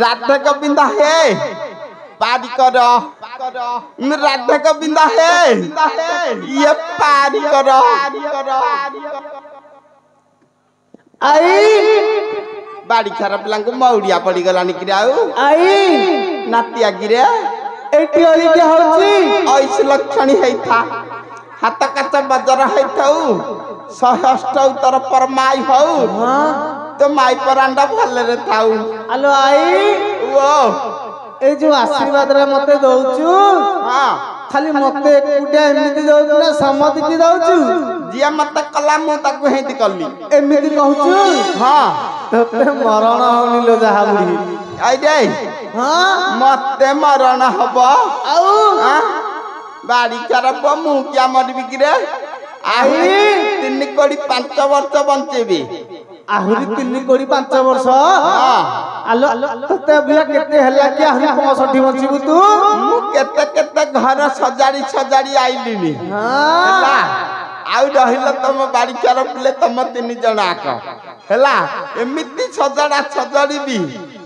राधा गोविंद है पारी करो राधा गोविंद है ये पारी करो आई बाड़ी खराब लंग मौड़िया पड़ी गला निकल आई नातिया गिरे एटी ओली के होची ऐसे लक्षणी है था हाथ काचा बजर है थाऊ सहष्ट उतर पर माई हो तो माई पर अंडा भले रे थाऊ हेलो आई वो ए जो आशीर्वाद रे मते दउचू हां खाली मते एकुटिया एमिति दउचू ना समति की दउचू जिया मते कला मु ताकू हेंती कल्ली एमिति कहूचू हां तते मरण होनी लो जहा बुढ़ी आई दे हां मते मरण हबो आउ हां बाड़ी करब मु क्या मरबी किरे आई 3 कोड़ी 5 वर्ष बंचेबी आहुरी 3 कोड़ी 5 वर्ष हां आलो तते अबिया केते हल्ला कि आहुरी 65 बंचीबू तू मु केते केते घर सजाड़ी आइलिनी हां हला आउ रहिलो तम बाड़ी करबले तम 3 जण आक हला एमिति सजाड़ी भी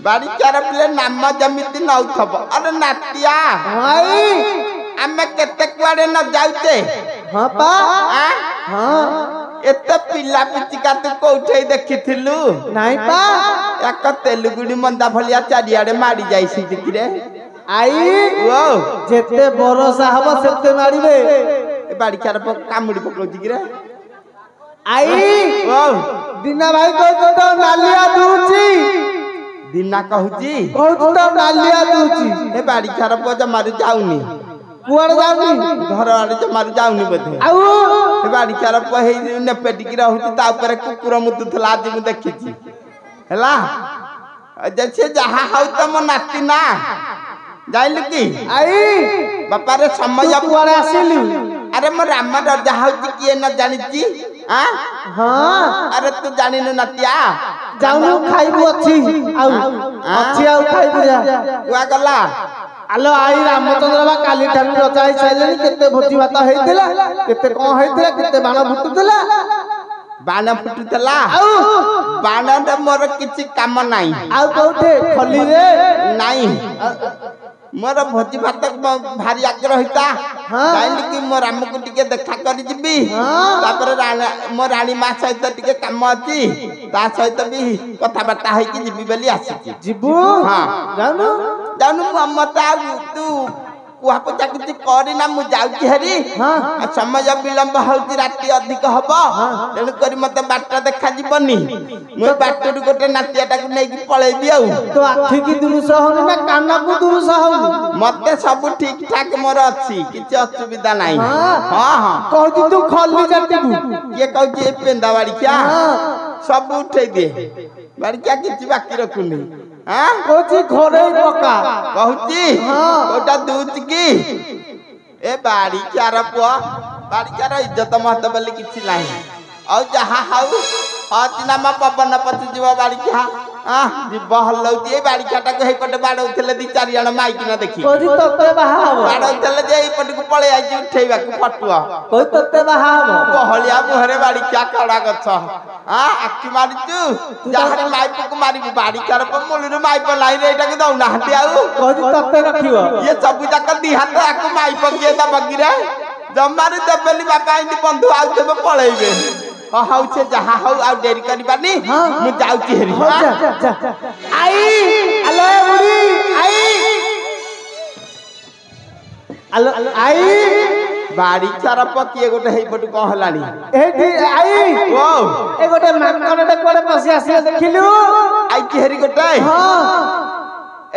बाड़ी करबले नाम जमिति नउथब अरे नातिया आई आमे केते कुआडे न जाउते हां पा हां एते पिला पिचिका तू कोठै देखिथिलु नाही पा एक तेलुगुडी मंदा भलिया चारियाडे मारी जाईसी किरे आई ओ जेते बरसा हबो सेते मारिबे ए बाड़ी चार कामुडी पकौची किरे आई ओ दिना भाई कहू तो नालिया दूची दिना कहूची कहू तो नालिया दूची ए बाड़ी चार पजा मारू जाउनी कुआड़ जाउनी घर आड़े जो मारू जाउनी बधे आउ ए बाड़ी चार पहे ने पेटिकी रहउती ता ऊपर कुकुर मुतुथला आज मु देखिची हला जैसे जहा हाउ त मो नाती ना जाइल की आई बापा रे समय कुआड़ आसिलु अरे मो राम राजा हाउची किए न जानिची हां हां अरे तू जानिनु नातिया जाउनु खाइबु अछि आउ अछि आउ खाइबु जा कुआ गला आलो आई रामचंद्र बा काली ठानु रचाई साइलेनी केते भोजी भात हेतिला केते कोन हेतिला केते बाण फुटुतला बाण फुटुतला आउ बाण रे मोर किछि काम नाही आउ कोठे खली रे नाही मोर भोजी भात भारी आग्रह हिता जाइल कि मो राम को टिके देखा करि जिबी तापर मो रानी मा सहित टिके काम अछि ता सहित भी कथा बार्ता है कि जिबी बेली आसी जिबू हां जानु जानु ममता तू कुहा पचा कुछ करी ना मु जाउची हरी हां समय विलंब होती राती अधिक हबो तेन करी मते बाटा देखा जीवनी मु बाटरू गोटे नातियाटा को नै कि पळेबी आउ तो आखि की दुरुस होनी ना कान को दुरुस होनी मते सब ठीक ठाक मोर अछि किछ असुविधा नाही हां हां कहू तू खल्ली जटिबू ये कहू जे पेंदा बाड़ी क्या सब उठै दे बाड़ी क्या किछ बाकी रखुनी हां कोची घरे पका कहूची हां ओटा दूध की ए बाड़ी चार पुआ बाड़ी चार इज्जत महत बोली किछि नाही औ जहा हाउ हतिना मा पवन पति जीव बाड़ी क्या जीव हलौती ए बाड़ी काटा को हे पटे बाडौथले दी चार जण माइक न देखि कोजी तते बाहा हबो बाडौथले जे ए पटे को पळे आइ उठेबा को फटुआ कोई तते बाहा हबो बहलिया मुहरे बाड़ी क्या कड़ा गछ आखि मारिचु जहार माइप को मारी बाड़ी चार पर मुलुर माइप लाई रे एटा के दउ ना हटी आउ कोजी तते रखियो ये सब जाक दी हाथ आकु माइप के दा बगिरे जमारे देबेली बापा इंदी बंधु आउ देबे पळेइबे हाउ छे जहा हाउ आ देरी करिबानी मु जाउची हेरी जा आई आलो बुढ़ी आई आलो आई बाड़ी चारा पकिए गोटे हेई पटु को हलानी एठी आई ओ ए गोटे माकड़टे कोडे पसी आसी देखिलु आई की हेरी गोटे हां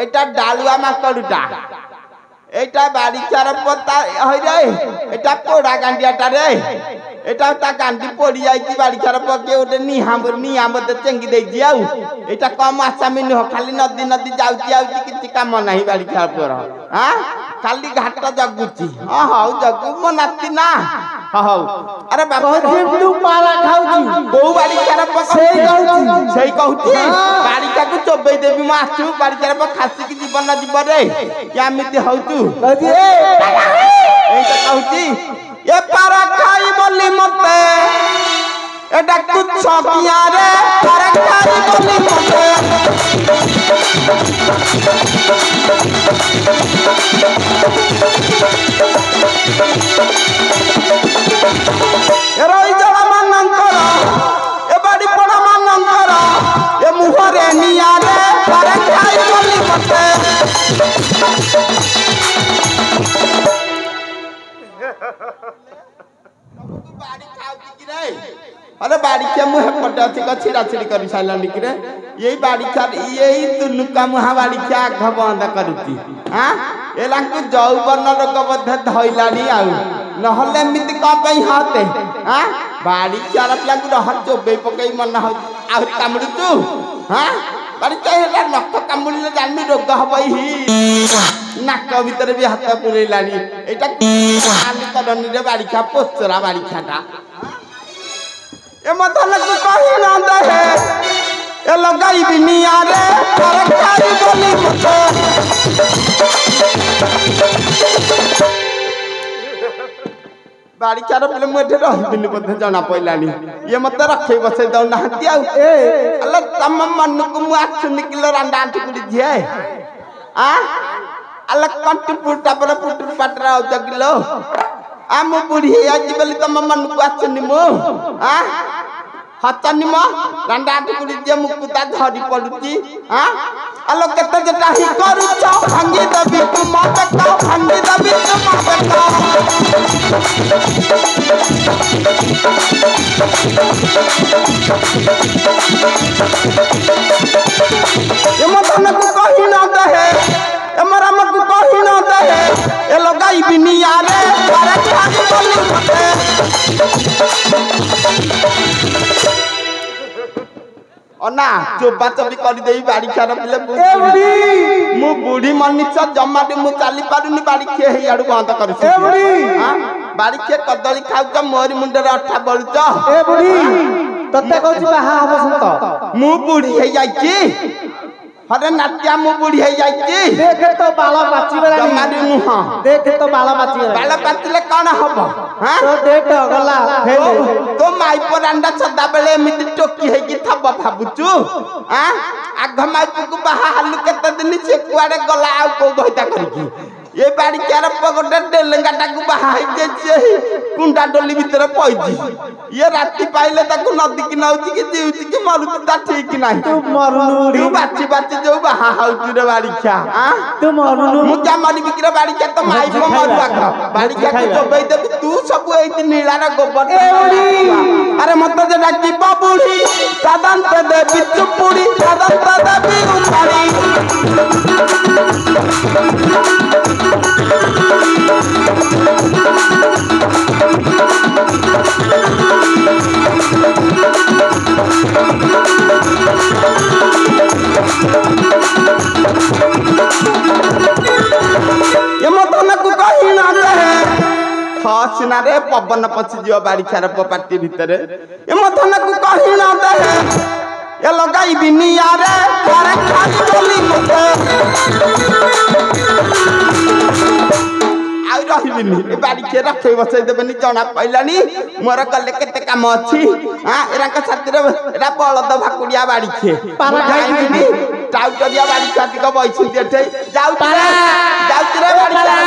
एटा डालुआ माकड़ुटा एटा बाड़ी चारा पता हई रे एटा पोड़ा गांडियाटा रे एटा ता गांडी पड़ी जाईची बाड़ी चारा पके ओटे निहाम ते चेंगी दे जियाउ एटा कम आसामी न खाली नदी नदी जाउची आउची किछि काम नाही बाड़ी चारा पर हां खाली घाट जगुची हां जगु मो नाती ना हां अरे बाबा तू पाला खाउची को बाड़ी चारा पके सेई कहूची बाड़ी का को चोबई देबी ମୁଁ ଆସୁ ବାଡ଼ି ଚାର ଖାସିକି ଜୀବନ ଯିବ ରେ କେମିତି ହଉଛୁ ଏଇଟା କହୁଛି ଏ ପାର ଖାଇ ବୋଲି ମତେ ଏଟା କୁଛ କିଆରେ ପାର ଖାଇ ବୋଲି ମତେ ରହି ଜଳ ମାନଙ୍କର ଏ ବାଡ଼ି ପଡ଼ା ମାନଙ୍କର ଏ ମୁହଁରେ ନିଆରେ ପାର ଖାଇ ବୋଲି ମତେ ବାଡ଼ି ଖାଉଛି କି ରେ अरे बाड़िया मुहे पटे अच्छी छिड़ा छिड़ी कर सारा निकरे यही बाड़िया यही दुनुका मुहा बाड़िया आघ बंद करुती हाँ एलांकु जौवन रोग बोधे धइलानी आउ नहले एमिति कम पई हाते हाँ बाड़िया पिला रहर चोबे पकई मन हो आहुरी कामुड़ू तू हाँ बाड़िया हेला नख कामुड़िले जानी रोग हबई ही नाक भीतर भी हाथ पुरैलानी एटा आनी करनी रे बाड़िया पोचरा बाड़ियाटा ए मतलक कहीं ना दे ए लगाई बिनिया रे सरकारी बोली मतो बाड़ी चार पले मुठे रहिबिनी बधे जना पइलानी ये मते रखे बसे दौ नाहती आ ए अल्ला तम मन को मु 8 किलो रांडा आंटी कुड़ी जे आ अल्ला कंट पुटा पर पुट पटरा हो जगिलो आ मु बुढ़ी आज बेली तम मन को आछनी मु आ हतनी म रांडा आंटी कुड़ी जे मुकुता धरी पडुची आ अल्ला केते जेटा ही करू छ भांगी दबी तू मत का भांगी दबी तू मत का ये मतन को कहि ना दे ए मरम को कहि ना दे ए लगाई बिनिया रे पर खाली बोली मते अना चोबा चबी कर देई बाड़ी खार पिले ए बुढ़ी मु बुढ़ी मनिच जमाटी मु चाली पारुनी बाड़ी खे हे आडू बंद कर ए बुढ़ी हां बाड़ी खे कदली खाउ त मोरी मुंडे रे अठा बळुच ए बुढ़ी तते कहू बाहा हबो संत मु बुढ़ी हे जाईची हरे नाट्या मु बुढ़ी हे जाईची देख तो बाला पाची बेला जमाटी नु हां देख तो बाला पाची बेला बाला पाचले कोन हबो हां तो देख गला फेले तो माई परांडा छदा बेले एमिति टोकी हे कि थब भाबुचू हां आघ माई पुकु बाहा हालु केते दिन से कुआडे गला आ को गइता करकी ये बाड़ी चार पगडे डेलंगाटा को बाहा जे कुंडा डोली भीतर पइजी ये राती पाइले ताको नदी कि नउची कि जीउची कि मरुची ता ठीक नाही तू मरुनु तू बाची बाची जो बाहा हाउची रे बाड़ी छा हां तू मरुनु मु क्या मरी बिकरे बाड़ी छा तो माई को मरुआ खा बाड़ी छा को जोबई देबी तू सब एति नीला रे गोबर अरे मत जे डाकी बाबुड़ी सादंत देबी चुपुड़ी सादंत देबी उपाड़ी ये मतन को कहि ना दे हसिना रे पवन पछि जियो बाड़ी खार पार्टी भीतर ये मतन को कहि ना दे ये लगाई बिनिया रे पर खाली बोली मते आउ रहिबिनी ए बाड़ी के रखे बसै देबनी जना पइलानी मोर कले केते काम अछि हां एरा का छाती रे एरा बळद भाकुडिया बाड़ी के पारा खाइबिनी टाउटरिया बाड़ी छाती को बैछि देठै जाउ रे बाड़ी